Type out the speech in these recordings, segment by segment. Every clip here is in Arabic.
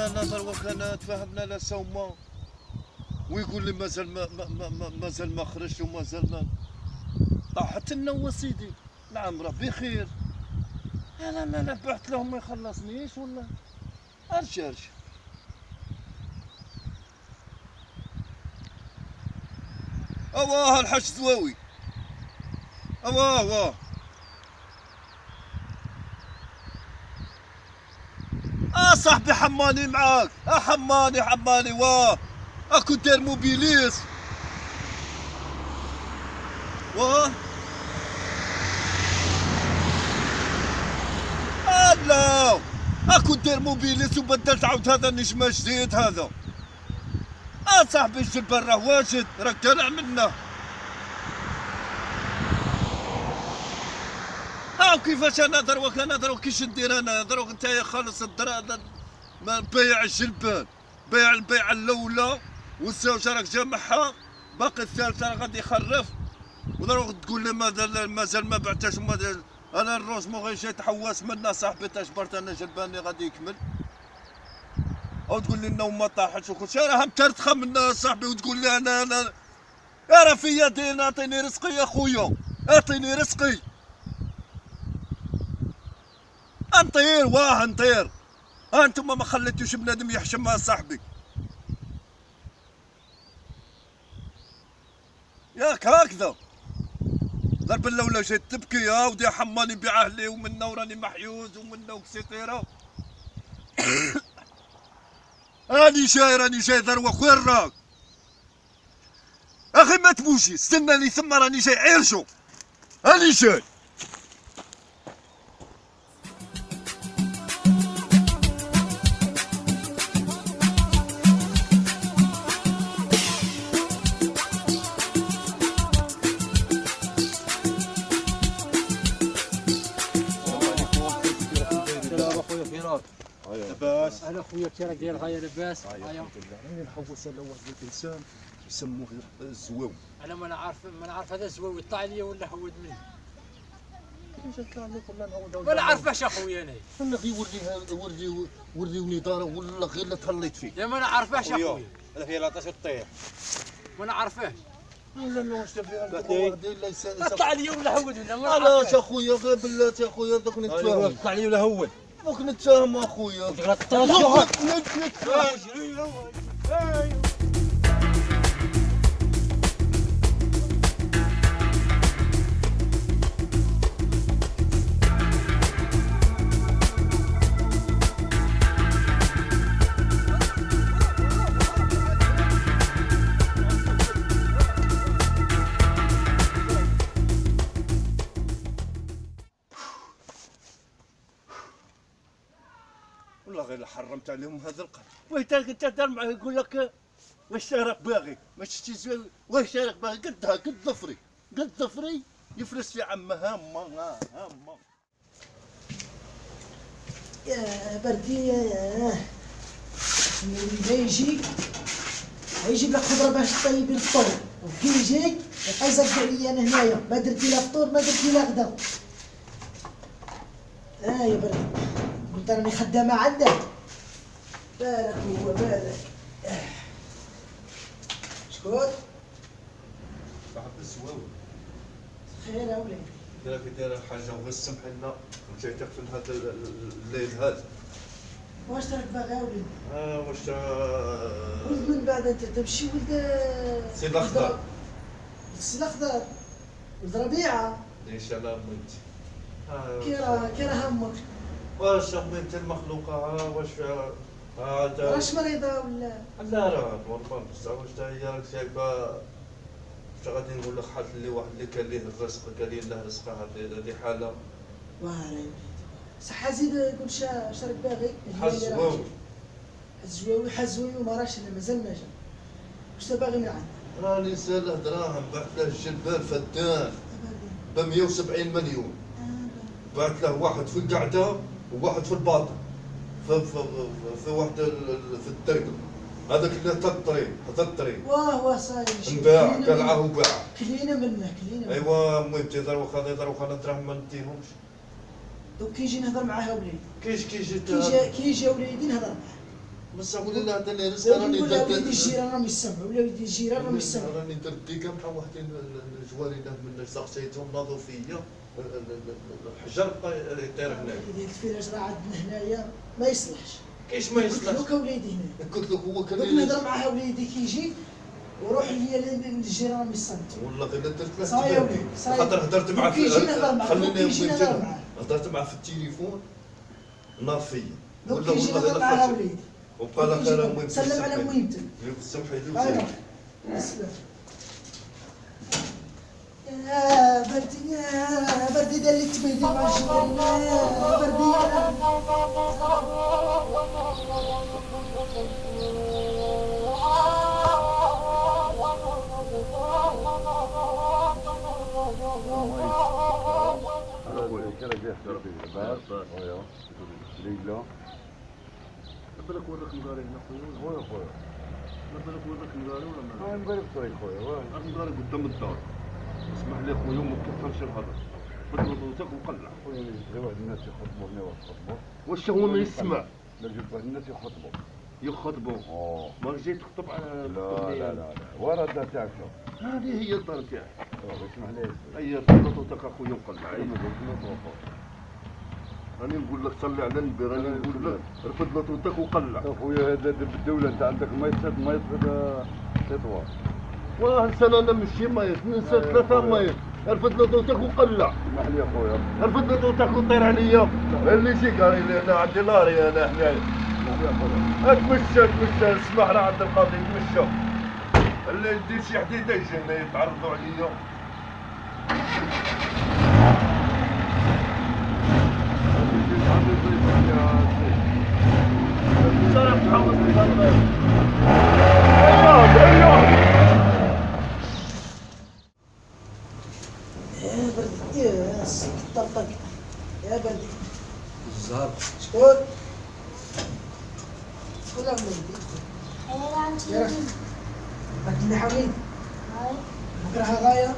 انا دروك انا تفاهمنا لا سوما ويقول لي مازال مازال ما خرجش ومازال ما طاحت لنا وسيدي. نعم راه بخير. انا بعت لهم ما يخلصنيش ولا ارجع. اواه الحاج زواوي. اواه صاحبي حماني معاك. حماني واه اكو داير موبيليس. واه لا اكو داير موبيليس وبدلت عاود هذا النجمة جديد هذا. صاحبي الجبل راه واجد راك طالع منه. كيفاش انا دروك كيش ندير انا دروك انت خالص الدرا بيع الجلبان بيع البيعه الاولى والزوجه راك جامعها باقي الثالثه راه غادي يخرف ودروك تقول لي مازال ما بعتاش انا الروز مو غير جاي تحواس منا صاحبي تجبرت انا جلباني غادي يكمل او تقول لي النوم ما طاحتش وكل شيء راه مترتخه منا صاحبي وتقول لي انا راه في يدي اعطيني رزقي يا خويا اعطيني رزقي. نطير نطير. انتم ما خليتوش بنادم يحشم مع صاحبي. ياك هكذا ضرب الاولى جيت تبكي يا ودي حماني بعهلي ومنا وراني محيوز ومنا وكسيطيره. راني جاي ذروه وين راك؟ اخي ما تبوشي استناني ثم راني جاي عيرشو راني جاي. لاباس انا خويا كي راك داير غايه لاباس. راني نحوس على واحد الانسان يسموه الزواوي. انا ما نعرف هذا زواوي طلع لي ولا هود مني. ما نعرفهاش اخويا انا غير وريوني داره ولا غير لا تهليت فيه. يا ما نعرفهاش اخويا. هذا فيه لاطاش وطيح. ما نعرفهاش. لا واش تبي طلع لي ولا هود مني. علاش اخويا غير بلاتي يا اخويا دوك نتفاهم. طلع لي ولا هود. دوك نتفاهم اخويا. والله غير حرمت عليهم هذا القرض. وانت دار معاه يقول لك واش راك باغي واش تجي واش راك باغي قد ظفري يفلس في عمه هامه. يا بردي يجيب لك خضره باش تطيب الفطور وكي يجي يزقع لي انا هنايا ما درتي لا فطور ما درتي لا غدا. يا بردي قلت راني خدامه عندك. بالك هو بالك. شكون؟ صاحب الزواوي. خير يا وليدي. داير حاجه وغير سمح لنا وجاي تقفل هذا الليل هذا. واش راك باغي يا وليدي؟ واش ولد من بعد انت تمشي ولد سي الاخضر. سي الاخضر ولد ربيعه. ان شاء الله امتي. كي راه همك؟ واش امتي المخلوقه واش هذا راش مريضه ولا؟ لا راه نورمال بصح واش هي راك شايفه واش غادي نقول لك حالة اللي واحد اللي كان ليه الرزق كان ليه له رزقه هذه حاله. واه صح زيد قول اش راك باغي؟ حزواوي حزواوي وما راش مازال ما جا. واش باغي من عندك؟ راني ساله دراهم بعت له الجلبان فدان ب 170 مليون. بعت له واحد في القعده وواحد في الباطن في واحد في الدرب هذاك اللي حدا الطريق. واه صاير نباع قلعه وباع. كلينا منه. ايوا مهمتي دروك انا دراهم ما نديهمش. دوك كي يجي نهضر معاه وليدي. كيجي كي يجي وليدي نهضر معاه. بس اقول لها عطيني رزق راني ولا وليدي درت الجيران راهم يسمعوا، ولا وليدي الجيران راهم يسمعوا. راني درت ديكا مع واحدين الجوارينه من سقسيتهم ناضوا فيا الحجر يطير هنايا. وليدي الفراش راه عندنا هنايا ما يصلحش. كايش ما قلت يصلحش. لك وليدي هنا. قلت لك هو كان دوك نهضر معاه وليدي كي يجي وروح ليا للجيران راهم يصمتوا. والله غير درت له صاي يا وليدي صاي. خاطر هدرت معاه كي يجي نهضر معاه. خليني كي يجي نهضر نقول معاه. هدرت معاه في التليفون نار فيا. دوك كي يجي نهضر معاه وليدي. وبقى لك انا مهم سلم على مهمتك. سمحي لي هاي السلام. يا بردي يا بردي ده اللي تبيدي مع الجبل يا بردي. بالك ورك مقارين خويا خويا بالك ورك مقارين ولا ما نبارك فيك خويا راك مقارن قدام الدار. اسمح لي خويا وما تكثرش الهضر. خذ وضوطك وقلع. خويا غير واحد الناس يخطبوا هنا ويخطبوا واش هو ما يسمع؟ لا جبت واحد الناس يخطبوا يخطبوا. ما جيت تخطب على لا ورا الدار تاعك شوف هذه هي الدار تاعي. اسمح لي هي وضوطك اخويا وقلع. راني نقول لك صلي على النبي، راني نقول لك رفد لطوطك وقلع. خويا هذا بالدوله انت عندك ما يصير تطوى وهسه انا نمشي مايت ننسى 3 مايت. رفد لطوطك وقلع. اسمح لي يا خويا رفد لطوطك وطير عليا. اللي شي قال لي انا عندي لاري انا هنايا. اسمح لي يا خويا تمشى اسمح راه عند القاضي تمشى. اللي يدير شي حديده يجينا يتعرضوا عليا. يا بردي يا سيك طبطق يا بردي. الزهر شكون؟ شكون وليدي ادخل. أنا عم يا تجيب راك حويد هاي بكرهها غايه.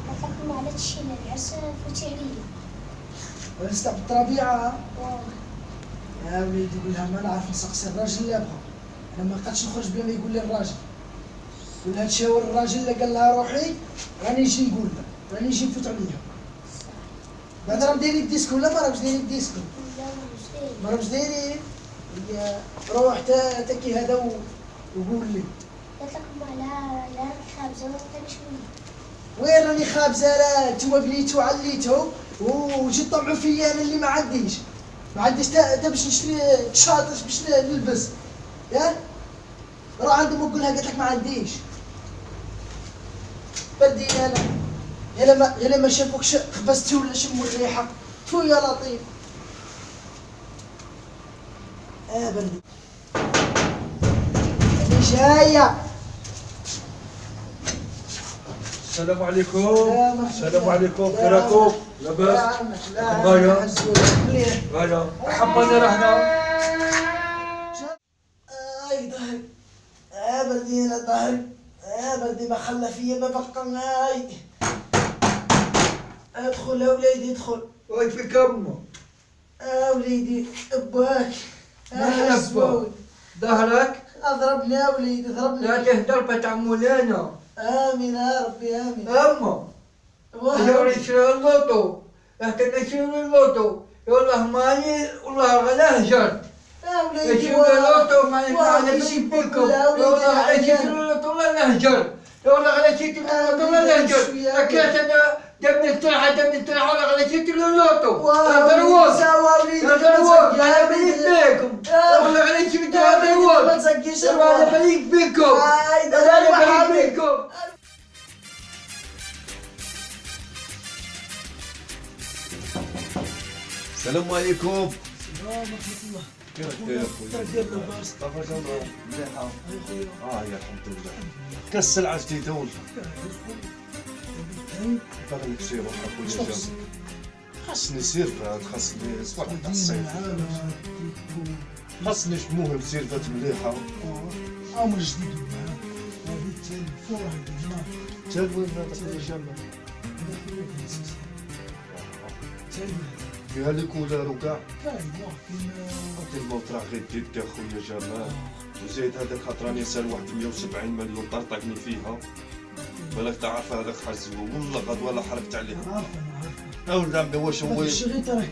أتاكم على تشيل العرس فوتي عليا ولست بالطبيعه. واو يا وليدي قول لها ما نعرف نسقسي الراجل اللي ابغى. انا ما قدش نخرج بلا ما يقول لي الراجل. قول لها تشاور الراجل اللي قال لها روحي راني نجي نقول له راني نجي نفوت عليها. بعد راهم دايرين الديسكو ولا ما راهمش دايرين الديسكو؟ لا مش ما راهمش دايرين. هي روح تاكي هذا وقول لي قلت لكم لا خابزة ولا تمشي وين راني خابزه. لا نتوما بنيتو عليتو وجيت طمعوا فيا انا اللي ما عنديش تا باش نشري شاطش باش نلبس. يا روح عندهم وقول لها قالت لك ما عنديش. بدي انا يا ما شافوك خبزتي ولا شموا الريحه. فو يا لطيف. بردي أنا جايه. السلام عليكم. السلام عليكم. كي راكم؟ لاباس؟ غاية؟ غاية حباني رحنا. اي ظهري. بردي انا ظهري. بردي ما خلى فيا ما بقى. ادخل يا وليدي ادخل. وين فيك أمه؟ وليدي اباك. مالك بو؟ ظهرك؟ ضربني يا وليدي ضربني. لا تهدر بتعملينا. امين يا ربي امين. أمه يا يشري اللوطو. احنا نشري اللوطو. والله ماني والله غلا هجرت. يا وليدي يشري اللوطو ماني نجيب بيكم. والله غلا يشري اللوطو ولا نهجر. والله غلا يشري اللوطو ولا نهجر. أكيد أنا دمي الطلحة ولا غلا يشري اللوطو. يا دروس يا دروس أنا بليك بيكم. والله غلا يشري اللوطو. ما تزكيش. أنا بليك بيكم. أنا بليك بيكم. السلام عليكم. ورحمة الله. كيف داير اخويا؟ دير لاباس. طافا جامعة مليحة. يا خويا. يا الحمد لله. كالسلعة جديدة ولا؟ باغي نمشي نروح اخويا جا. خاصني سيرفات خاصني صباح تاع الصيف. خاصني مهم سيرفات مليحة. عمر جديد معاه. هذه الفرح الجماعة. تا وين هذا الجامع؟ تلوين. فيها لي كولار وكاع. كاين عرفتي الموت راه غير ديك اخويا جمال. وزيد هذاك خاطر راني سال واحد 170 مليون طرطقني فيها. بالك تعرف هذاك حزبه والله غدوه لا حركت عليها. عارفه اول عمي واش هو هذا الشيء غير تراه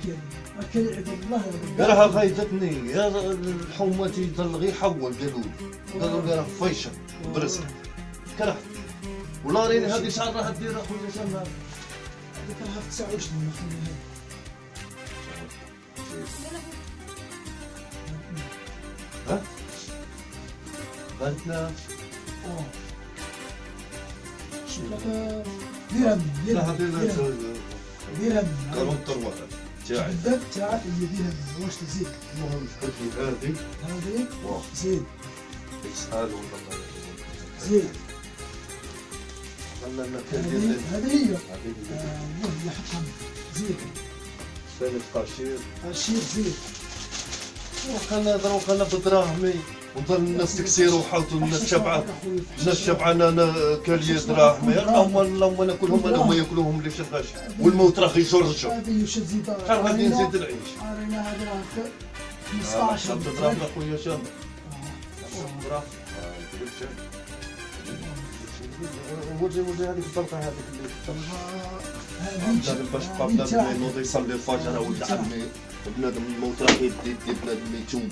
كاين عباد الله راها غايدتني يا الحومه تيضل غير حول قالوا لي راه فايشه برزق كرهت ولا ريني هذه شحال راح دير اخويا جمال. هذيك راها في 29 اخويا. ها قالتنا شوف لك درهم لا هذه درهم كارون طروه تاعي الذهب تاعك اللي درهم واش تزيد المهم قلت لي هذه هذه واه زيد شحال ولا زيد قلنا لنا كان ديال هذه هي هذه اللي حطها زيد ثاني قشير الشير زيد وقالنا بدراهمي وظل الناس تكسير وحاوتوا الناس شبعان الناس شبعان انا كاليه دراهمي اللهم ناكلهم انا هما ياكلوهم اللي شغاش والموت راه يجرجر هذه وش تزيد شحال غادي نزيد العيش عارينا هذه راه 15 دراهم اخويا شاب دراهم ولدي هذيك الطرقه هذيك اللي باش بقى بنادم ينوض يصلي الفجر ولد عمي بنادم الموت راه يدي بنادم يتوب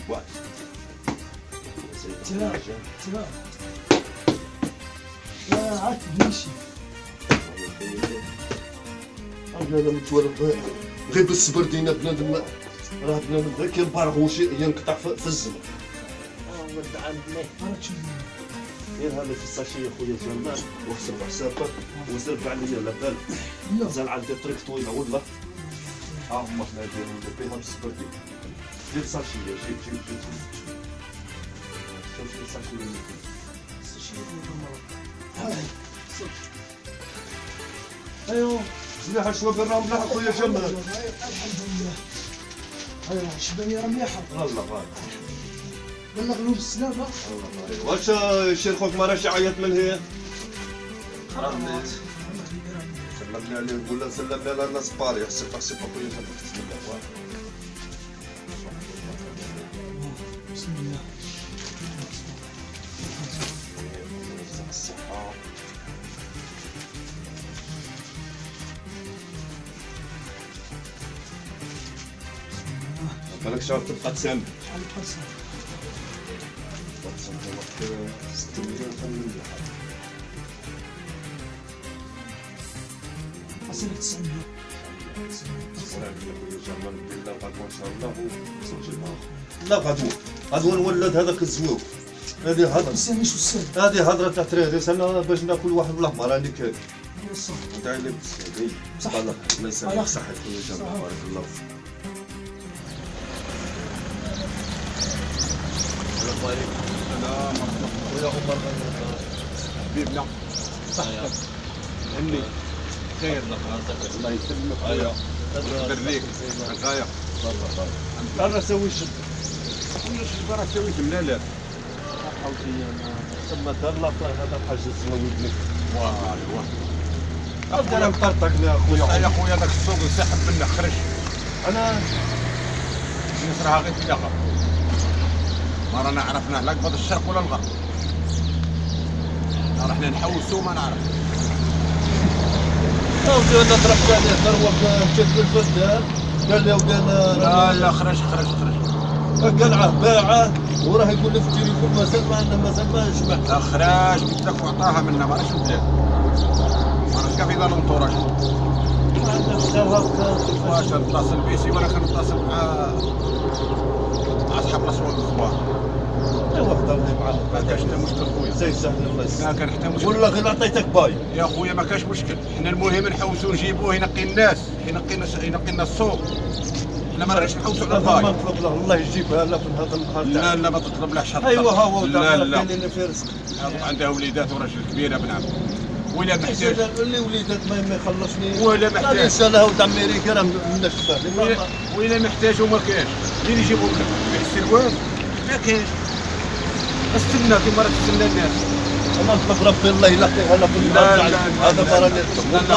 تلا لا عاد ماشي بنادم متولد غير بالصبر دينا بنادم راه بنادم غير كينبارغوش ينقطع في الزمن. ولد عمي راك شنو غير هذا في الساشي خويا جمال وحسب حسابك وزرب عليا لا بال لا مازال عندي طريق طويله والله هما حنا نديرو فيها بالصبر دير ساشي جيب شوف الساشي هذه ايوا مليحه شويه بالراهم مليحه خويا جمال الحمد لله ايوا شباني راه مليحه والله غالي بلغ له بالسلامه واش شي خوك ما راهش يعيط من هي خربت سلمنا عليه ولا سلمنا على الناس باري حسب خويا جمال بسم الله بسم الله الصحه بالك شهر تبقى تسامح شحال القرصه 6 مليون 8 مليون حصلك 900 لا غدوه نولد هذاك الزويق هذه هضره تساميش والسهل هذه هضره تاع تريريس انا باش ناكل واحد والاحمر راني كاين الصح داعي لي بالسهل صح. الله يسلمك صحة خويا جمال بارك الله فيك السلام عليكم السلام خويا عمر حبيبنا صحتك هني خير الله يسلمك ايوا بريك غايه انا سوي شد كل شيء راه سويت ملالات حاولتي ثم دار لا هذا الحاج زوجني واه عاود انا مطرطقنا يا خويا خويا داك السوق انسحب منا خرج انا الناس راها غير في الغرب ما رانا عرفناه لا قبض الشرق ولا الغرب رحنا نحوسو ما نعرف عاودي انا ضربت عليه ضربه مشيت للفدان قال لي ودي انا لا خرج قلعه باعه وراه يقول لي في التليفون مازال ما جمعت خراج قلت لك وعطاها منا ما راش بلاد ما راش كاع في ذا الانطوراج ما عندناش غير هكا واش نتصل بيسي ولا كنتصل مع اصحاب الاسواق الاخبار ايوا هضرني معاه ما كاش حتى مشكل خويا زي سهل الله يسلمك ما كان حتى مشكل ولا غير عطيتك باي يا خويا ما كاش مشكل حنا المهم نحوسو نجيبوه ينقي الناس ينقي لنا السوق حنا ما راش نحوسو على ما الباي نطلب له الله يجيبها لا في هذا النهار لا لا ما تطلب له شرط ايوا ها هو لا لا اللي في رزق عنده وليدات وراجل كبير ابن عم ولا محتاج اللي وليدات ما يخلصني ولا محتاج. لا رساله ولد امريكا راه منشفه وإلا محتاج وما كاينش مين يجيبوا لك السروال ما كاينش استنى كيما راه تستنى الناس انا نطلب ربي الله يلقيها لنا في النهار تاع هذا فراني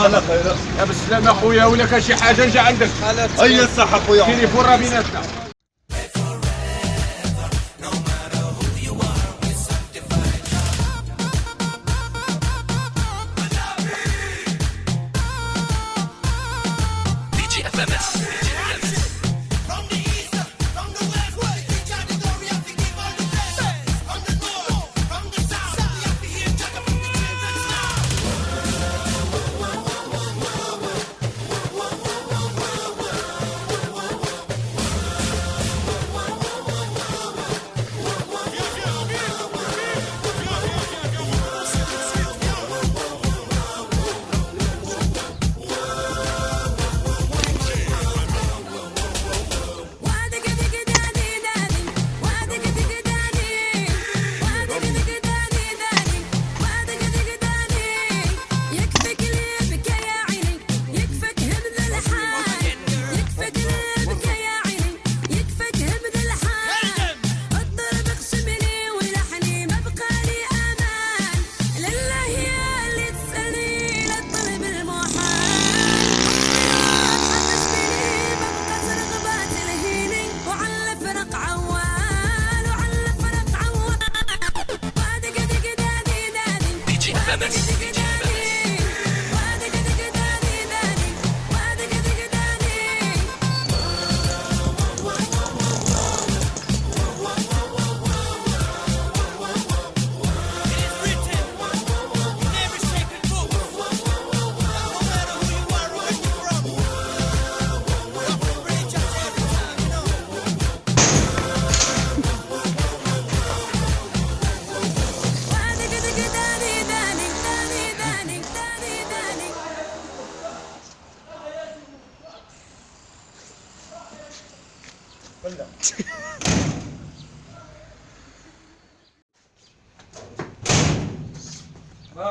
لا خير. يا بالسلامه خويا، ولا كان شي حاجه نجا عندك. اي الصحه خويا. التليفون راه بيناتنا.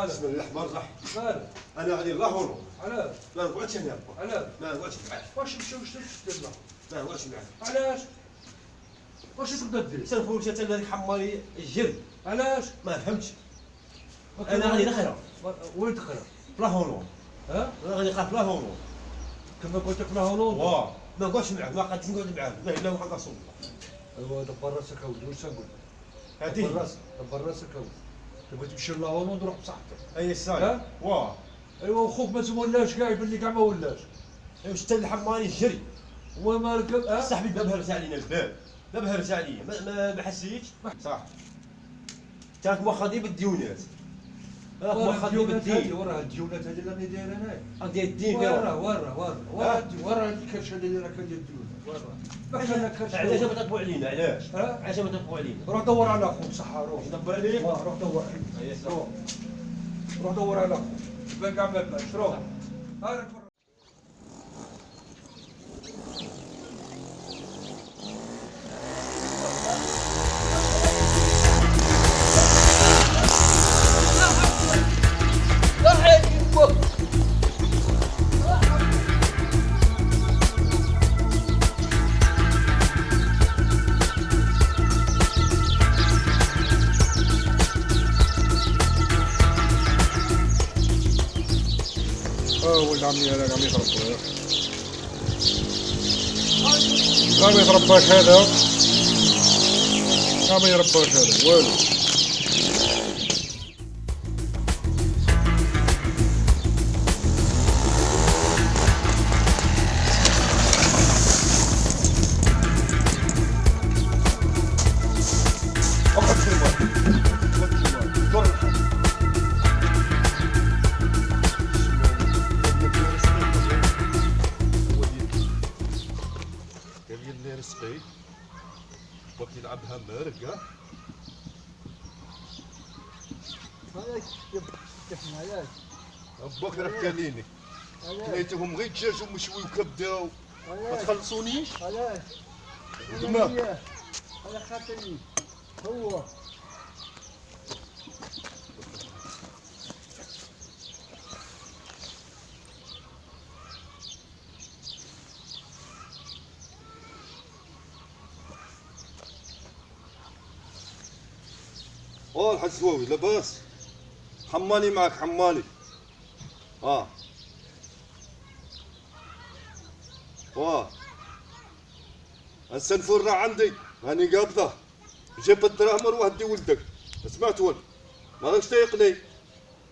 بسم الله الرحمن الرحيم. مالك؟ انا غادي الله هون. علاش؟ ما نقعدش هنا. علاش؟ ما نقعدش معاك. واش مشاو تدير؟ ما نقعدش معاك. علاش؟ واش تبدا دير؟ سلفو مشات هذيك حماري الجري. علاش؟ ما فهمتش. انا غادي نخرا وين تقرا؟ فلا هولون. ها؟ انا غادي نقرا فلا هولون. كما قلت لك لا هولندا. واه ما نقعدش معاك، ما قعدتش نقعد معاك، ما الا وحق رسول الله. ايوا دبر راسك اولدي، واش تنقول؟ هادي دبر راسك اولدي. تبغي تمشي لا هولندا روح بصحتك. اي الساي. ها؟ واه ايوا وخوك ما ولاش كاع، يبان لي كاع ما ولاش. ايوا شتا الحماري الجري. هو ما ركب. ها؟ صاحبي الباب هرس علينا الباب. الباب هرس عليا، ما حسيتش. صح. كانت مؤخذين بالديونات. مؤخذين بالدين. وراه الديونات هذه اللي دايره هنايا. ديال الدين وراه هذيك الكرشه اللي راك ديال الديونات وراه. ما كان لك كرشه. علاش ما تطبوا علينا؟ علاش؟ ها؟ علاش ما تطبوا علينا؟ روح دور على اخوك صح، روح دبر عليك؟ روح دور عليه. اي صح. روح دور على اخوك. بان كاع ما باش روح. هاك ولد عمي هذا قام يتربى. قام يترباش هذا. قام يرباش هذا والو. رزقي وقت يلعبها مرقة. علاش علاش؟ باك ركانيني كليتهم غير دجاج ومشوي وكبده. ما تخلصونيش. علاش؟ دما على خاطري هو الحاج زواوي لاباس. حماني معك حماني. واه السنفور راه عندي هاني قابضه. جيب الدراهم وهدي ولدك. سمعت ولد ما راكش تيقني.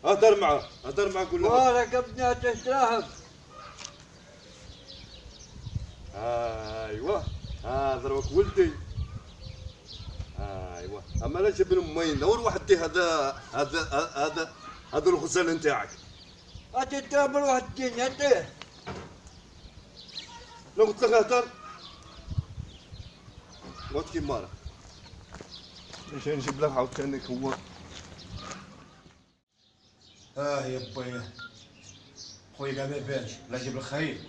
هدر معاه قول له. وراك ابني دراهم. ايوا دروك ولدي. ايوا اما لا جيب لهم مين نور واحد دي هذا الغزال نتاعك. هاتي الدراهم واحد الدين هاتيه. لو قلت لك هدر موت كيما راه. مشي نجيب لك عاوتاني هو. يا بايا خويا كاع ما بانش لا جيب الخير.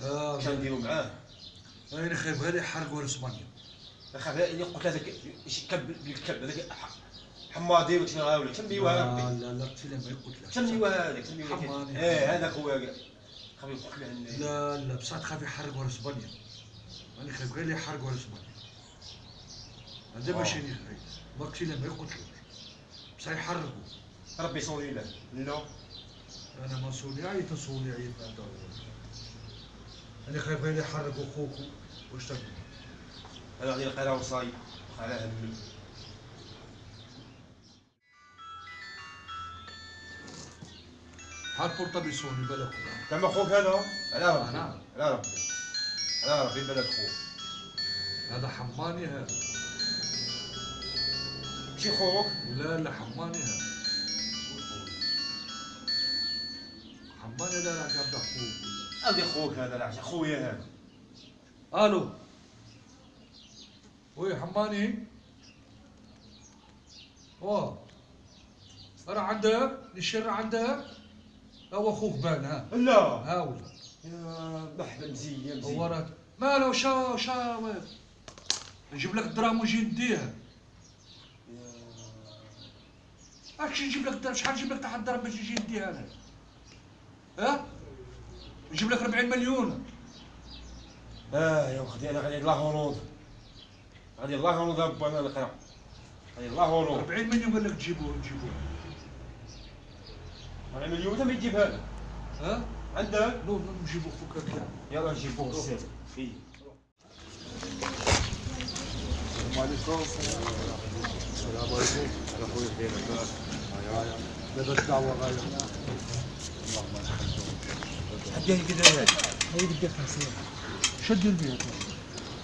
اش نديرو معاه؟ انا خايف غير يحرقوا اسبانيا. اخاف اللي قلت هذاك كب بالكب هذاك حماضي ولا شنو غاولي سميوها ربي. لا قتيله ما يقتلك. سميوها هذاك حماضي. هذاك هو خاف يقتل. لا بصح خاف يحرقوا اسبانيا. انا خايف غير يحرقوا اسبانيا. هذا ماشي اللي خايف. ما قتيله ما يقتلوش. بصح يحرقوا. ربي يصوني له. لا انا ما صوني تصوني عيب. انا خايف غير يحرقوا خوك. واش تقول؟ هذا غير قرا وصاي على هم. هاد بورطابي صوني بالك. كما خوك هذا على ربي نعم. على ربي بالك خوك. هذا حماني هذا. ماشي خوك. لا حماني هذا. حماني لا قاعد اخوك. هذا خوك هذا لا خويا هذا. الو وي حماني. راه عندك الشر عندك. هو اخوك بان لا ها ولا يا بحبه مزيه هو راه مالو شا نجيب لك الدراهم ونجي نديها. هاكشي نجيب لك الدراهم. شحال نجيب لك تاع الدراهم باش نجي نديها انا؟ نجيب لك 40 مليون. يا اختي انا غادي لا هولندا. غادي لا هولندا با انا القرا. غادي لا هولندا. 40 مليون قال لك تجيبوه 40 مليون انت ما تجيبها لي. عندك؟ نو نجيبو فوق كاع. يلا نجيبوه السير. فيه. السلام عليكم. السلام عليكم. يا خويا خير لاباس. دابا الدعوه غايه. اللهم الحمد. حدي هي كذا هذه. هي بدي 50. شدير بيها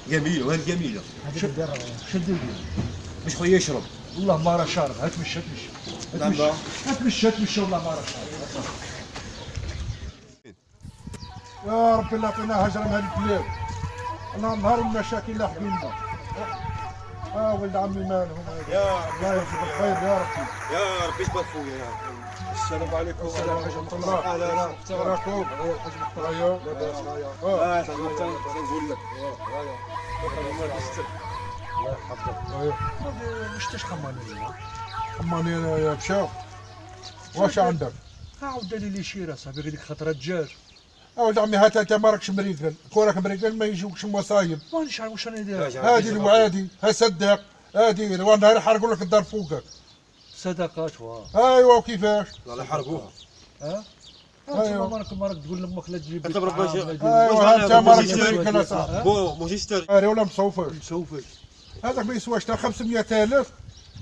جميله وهذه جميله. شدير بيها باش خويا يشرب. والله ما راه شارب. هات مشى والله ما راه شارب. يا ربي لا عطينا هجره من هذه البلاد. انا نهار المشاكل اللي حكينا. ولد عمي مالهم يا الله يجزيك الخير يا ربي. يا ربي يبارك خويا يا ربي. السلام عليكم ورحمه الله. اهلا راكم الحاج مختار لاباس. نقول لك الله يحفظك. ما شفتش حماني. حماني يا بشاو. واش عندك؟ عاود لي شيره صاحبي غير ديك خطره دجاج. ولد عمي هات انت ما راكش مريقل. كون راك مريقل ما يجوكش مصايب. مانيش عارف واش راني داير. هادي الوعادي ها صدق. هادي وانا حرقوا لك الدار فوقك. صدقات ايوا وكيفاش؟ لا حرقوها. أيوة. ما راك تقول لامك لا تجيب لي طب ربي ايوا انت ما راكش مريقل اصاحبي. بو ماشي اشتري. اري ولا مصوفش. مسوفك. هذاك ما يسواش تا 500,000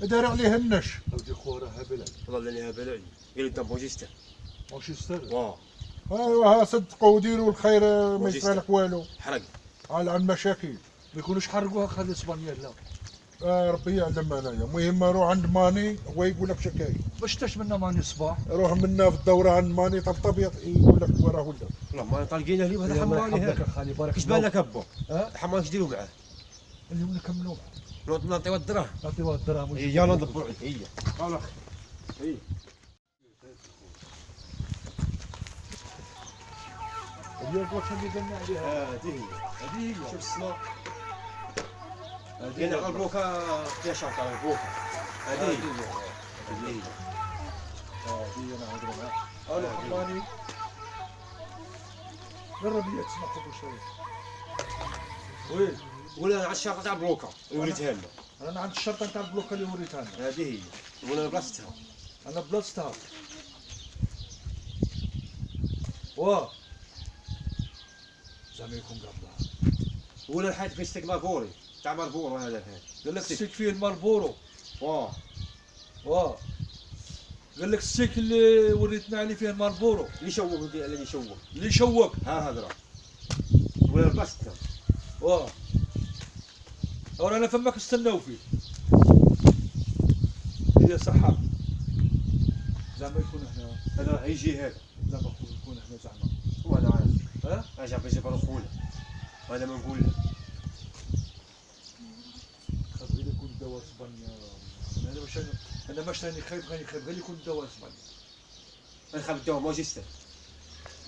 دار عليه النش. ودي خو راه هبل. والله لا هبل علي. قال لي انت بوجي اشتري. واش يستاهل؟ واه ايوا ها صدقوا وديروا الخير ما يصير لك والو. حرق. على المشاكل. ما يكونوش حرقوها خلي اسبانيا لا. ربي يعلم انايا. المهم روح عند ماني هو يقول لك شكاية. باش شتاش منا ماني صباح. روح منا في الدوره عند ماني طبطب يقول لك وراه ولا. والله ما طالقين عليه بهذا حماني هذا. خالي بارك اش بان لك ابو؟ الحماني اش ديروا معاه؟ اليوم نكملوا. نعطيوها الدراهم. نعطيوها الدراهم. يلا نضبوا عليه هي. خلاص. هي. اليوم واش اللي قلنا عليها؟ هذه هي. هذه شوف السماء. هذه على البلوكه فيها شرط على البلوكه. هذه هي. هذه هي. هذه انا نهضروا معاها. الو حماني. جرب لي تسمع كل شويه. وين؟ ولا على الشرطه تاع البلوكه وريتها لنا. انا عند الشرطه نتاع البلوكه اللي وريتها لنا. هذه هي. ولا بلاصتها. انا بلاصتها واه زعما يكون قبلها ولا الحاج في ستيك ماربوري تاع ماربورو هذا الحاج. قال لك السيك فيه الماربورو واه واه قال لك السيك اللي وريتنا عليه فيه الماربورو اللي يشوك الذي يشوك اللي شوك ها هضره ولا الباستا. واه انا فماك نستناو فيه هي صحة زعما يكون هنا هذا يجي هذا زعما يكون هنا زعما وانا عارف ها اجا باش يجبر خونا هذا ما نقول له. خاف غير يكون دواء اسبانيا انا باش انا باش راني خايف غير يكون دواء اسبانيا. انا خاف الدواء ماجستير.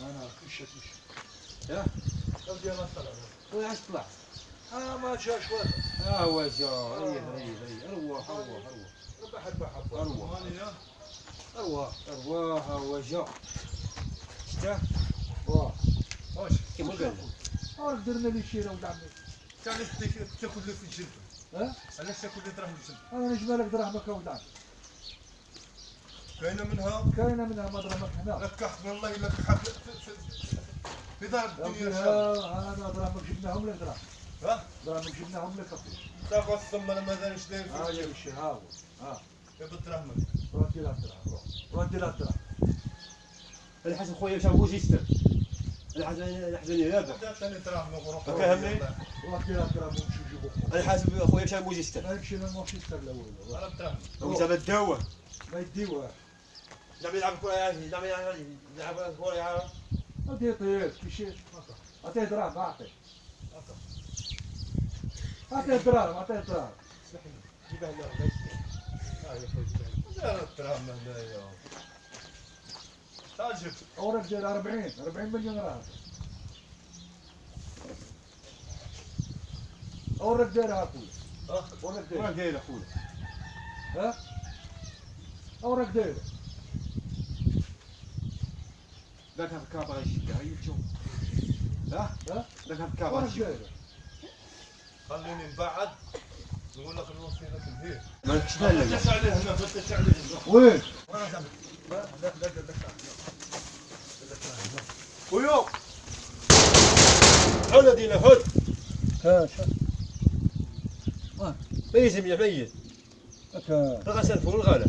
انا كلشي يا ودي انا طلع وين عاش طلع؟ ما جاش واحد ها هو جا هي ارواح ارواح ربح ربح ارواح ارواح ارواح هو جا شتا واه واش كيما قال راك درنا لي شيره ولد عمي تعرف تاكل له في الجلد. ها علاش تاكل له دراهم الجلد؟ انا نجمع لك دراهمك ولد عمي كاينه منها كاينه منها مضرمك هنا لك كحف والله لك حق في دار الدنيا هذا دراهمك جبناهم لك دراهم ها دراهمك جبناهم لك اخويا تاخذ ثم انا مازالش داير ها في يا الجلد. وشي ها هو ها يا بالدراهم روح دير الدراهم روح دير الدراهم انا حسب خويا مشى ماجستير. انا حزني لابا ثاني دراهم وغروب فهمني؟ روح دير الدراهم ونمشي نجيبو انا حاسب خويا مشى ماجستير. ما يمشي للمانشستر الاول على الدراهم وزعما الدواء ما يديوه زعما يلعب كره زعما يلعب كره هادي طيب كيشي عطيه دراهم اعطيه عطيه دراهم عطيه دراهم جيبها لنا زين الدراهم هنايا تعجب اوراق ديال 40 مليون راه اوراق دايرها اخويا اوراق وين دايرها داير اخويا؟ ها اوراق دايرها ذاك الكابا غيشدها هي تشوف ها ذاك الكابا اوراق غيشدها. دايرها خليني نبعد نقول لك الوصيله تنهي ما كشفنا لنا فتش عليه هنا فتش عليه هنا وين وانا زعما لا ويو حول دينا حول ها ميت يا ميت هكا راه سلفون الغلا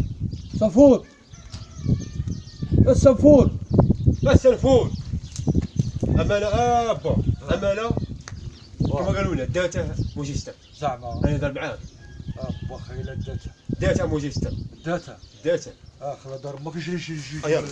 صفور الصفور بس سلفون امانه ابا امانه كما قالوا لنا داتا ماجستير. زعما انا دار معاك واخا الا داتا داتا ماجستير داتا داتا خلا دار ما كاينش شي يلا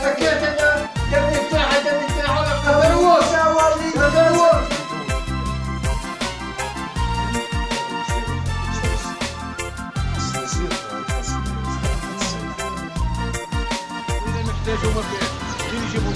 حكيت انا دمي التلحة دمي التلحة ولا قدروش قدروش محتاجوا ما كاين يجيبوا